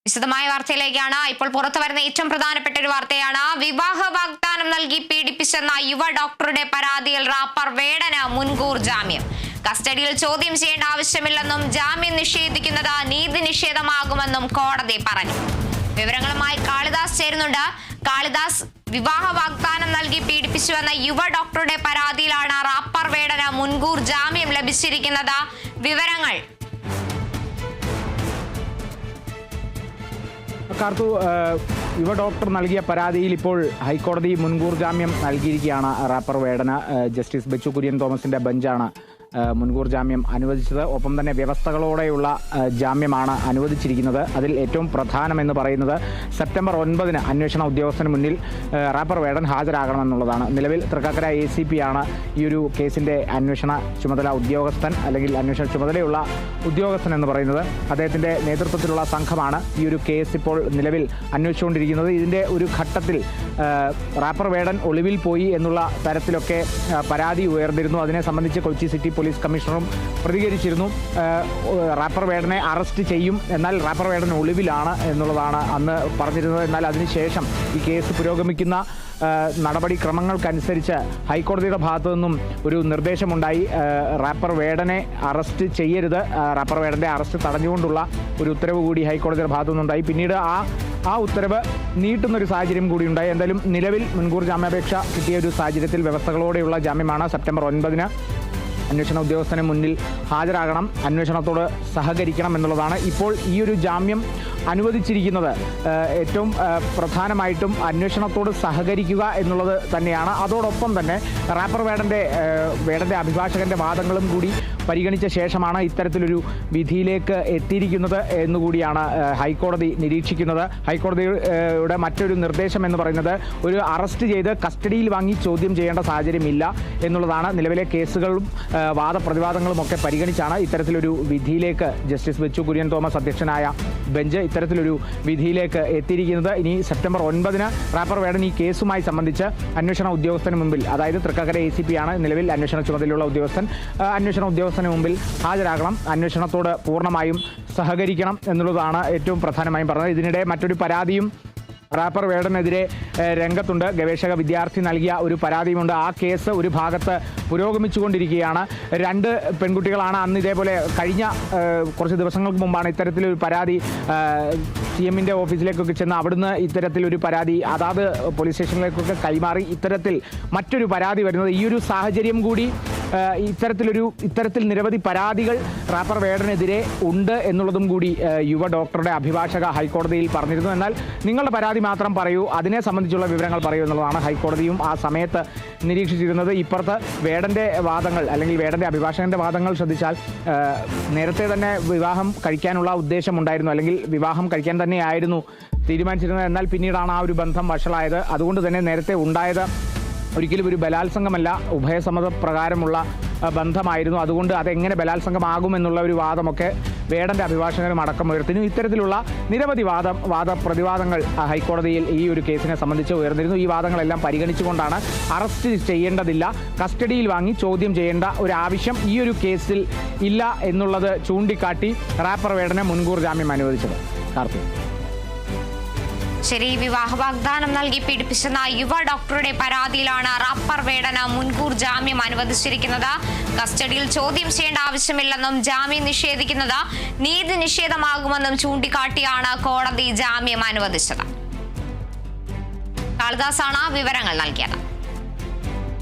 വിശദമായ വാർത്തയിലേക്കാണ്. ഇപ്പോൾ പുറത്തു വരുന്ന ഏറ്റവും പ്രധാനപ്പെട്ട ഒരു വാർത്തയാണ്. വിവാഹ വാഗ്ദാനം നൽകി പീഡിപ്പിച്ചെന്ന യുവ ഡോക്ടറുടെ പരാതിയിൽ റാപ്പർ വേടന് മുൻകൂർ ജാമ്യം. കസ്റ്റഡിയിൽ ചോദ്യം ചെയ്യേണ്ട ആവശ്യമില്ലെന്നും ജാമ്യം നിഷേധിക്കുന്നത് നീതി നിഷേധമാകുമെന്നും കോടതി പറഞ്ഞു. വിവരങ്ങളുമായി കാളിദാസ് ചേരുന്നുണ്ട്. കാളിദാസ്, വിവാഹ വാഗ്ദാനം നൽകി പീഡിപ്പിച്ചുവെന്ന യുവ ഡോക്ടറുടെ പരാതിയിലാണ് റാപ്പർ വേടന് മുൻകൂർ ജാമ്യം ലഭിച്ചിരിക്കുന്നത്. വിവരങ്ങൾ കാർത്തു, യുവ ഡോക്ടർ നൽകിയ പരാതിയിൽ ഇപ്പോൾ ഹൈക്കോടതി മുൻകൂർ ജാമ്യം നൽകിയിരിക്കുകയാണ് റാപ്പർ വേടന്. ജസ്റ്റിസ് ബെച്ചു കുര്യൻ തോമസിന്റെ ബെഞ്ചാണ് മുൻകൂർ ജാമ്യം അനുവദിച്ചത്. ഒപ്പം തന്നെ വ്യവസ്ഥകളോടെയുള്ള ജാമ്യമാണ് അനുവദിച്ചിരിക്കുന്നത്. അതിൽ ഏറ്റവും പ്രധാനമെന്ന് പറയുന്നത് സെപ്റ്റംബർ 9 അന്വേഷണ ഉദ്യോഗസ്ഥന് മുന്നിൽ റാപ്പർ വേടൻ ഹാജരാകണമെന്നുള്ളതാണ്. നിലവിൽ തൃക്കാക്കര ACP ആണ് ഈ ഒരു കേസിന്റെ അന്വേഷണ ചുമതല ഉദ്യോഗസ്ഥൻ, അല്ലെങ്കിൽ അന്വേഷണ ചുമതലയുള്ള ഉദ്യോഗസ്ഥൻ എന്ന് പറയുന്നത്. അദ്ദേഹത്തിന്റെ നേതൃത്വത്തിലുള്ള സംഘമാണ് ഈ ഒരു കേസ് ഇപ്പോൾ നിലവിൽ അന്വേഷിച്ചുകൊണ്ടിരിക്കുന്നത്. ഇതിന്റെ ഒരു ഘട്ടത്തിൽ റാപ്പർ വേടൻ ഒളിവിൽ പോയി എന്നുള്ള തരത്തിലൊക്കെ പരാതി ഉയർന്നിരുന്നു. അതിനെ സംബന്ധിച്ച് കൊച്ചി സിറ്റി പോലീസ് കമ്മീഷണറും പ്രതികരിച്ചിരുന്നു. റാപ്പർ വേടനെ അറസ്റ്റ് ചെയ്യും, എന്നാൽ റാപ്പർ വേടൻ ഒളിവിലാണ് എന്നുള്ളതാണ് അന്ന് പറഞ്ഞിരുന്നത്. എന്നാൽ അതിനുശേഷം ഈ കേസ് പുരോഗമിക്കുന്ന നടപടിക്രമങ്ങൾക്കനുസരിച്ച് ഹൈക്കോടതിയുടെ ഭാഗത്തു നിന്നും ഒരു നിർദ്ദേശമുണ്ടായി. റാപ്പർ വേടനെ അറസ്റ്റ് ചെയ്യരുത്, റാപ്പർ വേടന്റെ അറസ്റ്റ് തടഞ്ഞുകൊണ്ടുള്ള ഒരു ഉത്തരവ് കൂടി ഹൈക്കോടതിയുടെ ഭാഗത്തു നിന്നുണ്ടായി. പിന്നീട് ആ ഉത്തരവ് നീട്ടുന്നൊരു സാഹചര്യം കൂടി ഉണ്ടായി. എന്തായാലും നിലവിൽ മുൻകൂർ ജാമ്യാപേക്ഷ കിട്ടിയ ഒരു സാഹചര്യത്തിൽ വ്യവസ്ഥകളോടെയുള്ള ജാമ്യമാണ്. സെപ്റ്റംബർ 9 അന്വേഷണ ഉദ്യോഗസ്ഥന് മുന്നിൽ ഹാജരാകണം, അന്വേഷണത്തോട് സഹകരിക്കണം എന്നുള്ളതാണ്. ഇപ്പോൾ ഈ ഒരു ജാമ്യം അനുവദിച്ചിരിക്കുന്നത് ഏറ്റവും പ്രധാനമായിട്ടും അന്വേഷണത്തോട് സഹകരിക്കുക എന്നുള്ളത് തന്നെയാണ്. അതോടൊപ്പം തന്നെ റാപ്പർ വേടന്റെ അഭിഭാഷകന്റെ വാദങ്ങളും കൂടി പരിഗണിച്ച ശേഷമാണ് ഇത്തരത്തിലൊരു വിധിയിലേക്ക് എത്തിയിരിക്കുന്നത് എന്നുകൂടിയാണ് ഹൈക്കോടതി നിരീക്ഷിക്കുന്നത്. ഹൈക്കോടതിയുടെ മറ്റൊരു നിർദ്ദേശം എന്ന് പറയുന്നത് ഒരു അറസ്റ്റ് ചെയ്ത് കസ്റ്റഡിയിൽ വാങ്ങി ചോദ്യം ചെയ്യേണ്ട സാഹചര്യമില്ല എന്നുള്ളതാണ്. നിലവിലെ കേസുകളും വാദപ്രതിവാദങ്ങളും ഒക്കെ പരിഗണിച്ചാണ് ഇത്തരത്തിലൊരു വിധിയിലേക്ക് ജസ്റ്റിസ് ബെച്ചു കുര്യൻ തോമസ് അധ്യക്ഷനായ ബെഞ്ച് ഇത്തരത്തിലൊരു വിധിയിലേക്ക് എത്തിയിരിക്കുന്നത്. ഇനി സെപ്റ്റംബർ 9 റാപ്പർ വേടൻ ഈ കേസുമായി സംബന്ധിച്ച് അന്വേഷണ ഉദ്യോഗസ്ഥന് മുമ്പിൽ, അതായത് തൃക്കാക്കര ACP ആണ് നിലവിൽ അന്വേഷണ ചുമതലയുള്ള ഉദ്യോഗസ്ഥൻ, അന്വേഷണ ഉദ്യോഗസ്ഥന് മുമ്പിൽ ഹാജരാകണം, അന്വേഷണത്തോട് പൂർണ്ണമായും സഹകരിക്കണം എന്നുള്ളതാണ് ഏറ്റവും പ്രധാനമായും പറഞ്ഞത്. ഇതിനിടെ മറ്റൊരു പരാതിയും റാപ്പർ വേടനെതിരെ രംഗത്തുണ്ട്. ഗവേഷക വിദ്യാർത്ഥി നൽകിയ ഒരു പരാതിയുമുണ്ട്. ആ കേസ് ഒരു ഭാഗത്ത് പുരോഗമിച്ചുകൊണ്ടിരിക്കുകയാണ്. 2 പെൺകുട്ടികളാണ് അന്ന് ഇതേപോലെ കഴിഞ്ഞ കുറച്ച് ദിവസങ്ങൾക്ക് മുമ്പാണ് ഇത്തരത്തിലൊരു പരാതി CMന്റെ ഓഫീസിലേക്കൊക്കെ ചെന്ന് അവിടുന്ന് ഇത്തരത്തിലൊരു പരാതി അതാത് പോലീസ് സ്റ്റേഷനിലേക്കൊക്കെ കൈമാറി ഇത്തരത്തിൽ മറ്റൊരു പരാതി വരുന്നത്. ഈ ഒരു സാഹചര്യം കൂടി ഇത്തരത്തിൽ നിരവധി പരാതികൾ റാപ്പർ വേടനെതിരെ ഉണ്ട് എന്നുള്ളതും കൂടി യുവ ഡോക്ടറുടെ അഭിഭാഷക ഹൈക്കോടതിയിൽ പറഞ്ഞിരുന്നു. എന്നാൽ നിങ്ങളുടെ പരാതി മാത്രം പറയൂ, അതിനെ സംബന്ധിച്ചുള്ള വിവരങ്ങൾ പറയൂ എന്നുള്ളതാണ് ഹൈക്കോടതിയും ആ സമയത്ത് നിരീക്ഷിച്ചിരുന്നത്. ഇപ്പുറത്ത് വേടന്റെ വാദങ്ങൾ, അല്ലെങ്കിൽ വേടന്റെ അഭിഭാഷകന്റെ വാദങ്ങൾ ശ്രദ്ധിച്ചാൽ നേരത്തെ തന്നെ വിവാഹം കഴിക്കാനുള്ള ഉദ്ദേശമുണ്ടായിരുന്നു, അല്ലെങ്കിൽ വിവാഹം കഴിക്കാൻ തന്നെയായിരുന്നു തീരുമാനിച്ചിരുന്നത്. എന്നാൽ പിന്നീടാണ് ആ ഒരു ബന്ധം വഷളായത്. അതുകൊണ്ട് തന്നെ നേരത്തെ ഉണ്ടായത് ഒരിക്കലും ഒരു ബലാത്സംഗമല്ല, ഉഭയസമ്മതപ്രകാരമുള്ള ബന്ധമായിരുന്നു. അതുകൊണ്ട് അതെങ്ങനെ ബലാത്സംഗമാകുമെന്നുള്ള ഒരു വാദമൊക്കെ വേടന്റെ അഭിഭാഷകരും അടക്കം ഉയർത്തിയിരുന്നു. ഇത്തരത്തിലുള്ള നിരവധി വാദപ്രതിവാദങ്ങൾ ഹൈക്കോടതിയിൽ ഈ ഒരു കേസിനെ സംബന്ധിച്ച് ഉയർന്നിരുന്നു. ഈ വാദങ്ങളെല്ലാം പരിഗണിച്ചുകൊണ്ടാണ് അറസ്റ്റ് ചെയ്യേണ്ടതില്ല, കസ്റ്റഡിയിൽ വാങ്ങി ചോദ്യം ചെയ്യേണ്ട ഒരു ആവശ്യം ഈ ഒരു കേസിൽ ഇല്ല എന്നുള്ളത് ചൂണ്ടിക്കാട്ടി റാപ്പർ വേടന് മുൻകൂർ ജാമ്യം അനുവദിച്ചത്. കാർത്തിക്, ശരി, വിവാഹ വാഗ്ദാനം നൽകി പീഡിപ്പിച്ചെന്ന യുവ ഡോക്ടറുടെ പരാതിയിലാണ് റാപ്പർ വേടന് മുൻകൂർ ജാമ്യം അനുവദിച്ചിരിക്കുന്നത്. കസ്റ്റഡിയിൽ ചോദ്യം ചെയ്യേണ്ട ആവശ്യമില്ലെന്നും ജാമ്യം നിഷേധിക്കുന്നത് നീതി നിഷേധമാകുമെന്നും ചൂണ്ടിക്കാട്ടിയാണ് കോടതി ജാമ്യം അനുവദിച്ചത്. കാളിദാസാണ് വിവരങ്ങൾ നൽകിയത്.